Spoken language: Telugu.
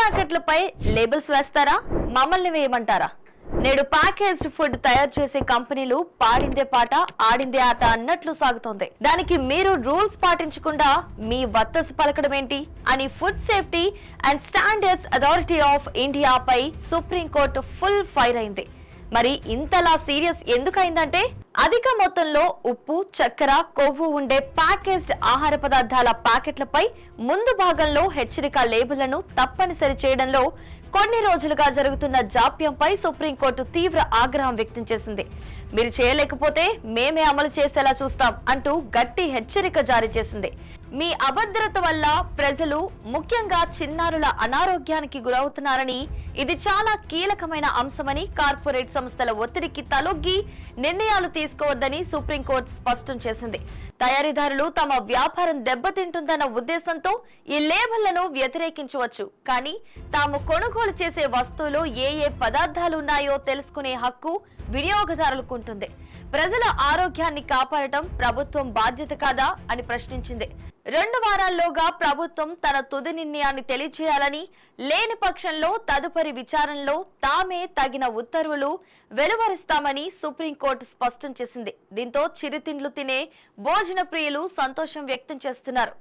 ప్యాకెట్లపై లేబుల్స్ వేస్తారా, మమ్మల్ని వేయమంటారా? నేడు ప్యాకేజ్డ్ ఫుడ్ తయారు చేసే కంపెనీలు పాడిందే పాట ఆడిందే ఆట అన్నట్లు సాగుతోంది. దానికి మీరు రూల్స్ పాటించకుండా మీ వత్తసు పలకడం ఏంటి అని food safety and standards authority of ఇండియాపై సుప్రీంకోర్టు ఫుల్ ఫైర్ అయింది. మరి ఇంతలా సీరియస్ ఎందుకైందంటే అధిక మొత్తంలో ఉప్పు, చక్కెర, కొవ్వు ఉండే ప్యాకేజ్డ్ ఆహార పదార్థాల ప్యాకెట్లపై ముందు భాగంలో హెచ్చరిక లేబుళ్లను తప్పనిసరి చేయడంలో కొన్ని రోజులుగా జరుగుతున్న జాప్యంపై సుప్రీంకోర్టు తీవ్ర ఆగ్రహం వ్యక్తం చేసింది. మీరు చేయలేకపోతే మేమే అమలు చేసేలా చూస్తాం అంటూ గట్టి హెచ్చరిక జారీ చేసింది. మీ అభద్రత వల్ల ప్రజలు, ముఖ్యంగా చిన్నారుల అనారోగ్యానికి గురవుతున్నారని, ఇది చాలా కీలకమైన అంశమని, కార్పొరేట్ సంస్థల ఒత్తిడికి తలొగ్గి నిర్ణయాలు తీసుకోవద్దని సుప్రీంకోర్టు స్పష్టం చేసింది. తయారీదారులు తమ వ్యాపారం దెబ్బతింటుందన్న ఉద్దేశంతో ఈ లేబుళ్లను వ్యతిరేకించవచ్చు, కానీ తాము కొనుగోలు చేసే వస్తువులో ఏ పదార్థాలున్నాయో తెలుసుకునే హక్కు వినియోగదారులకు ఉంటుంది. ప్రజల ఆరోగ్యాన్ని కాపాడటం ప్రభుత్వం బాధ్యత కాదా అని ప్రశ్నించింది. 2 వారాల్లోగా ప్రభుత్వం తన తుది నిర్ణయాన్ని తెలియజేయాలని, లేని పక్షంలో తదుపరి విచారణలో తామే తగిన ఉత్తర్వులు వెలువరిస్తామని సుప్రీంకోర్టు స్పష్టం చేసింది. దీంతో చిరుతిండ్లు తినే భోజన ప్రియులు సంతోషం వ్యక్తం చేస్తున్నారు.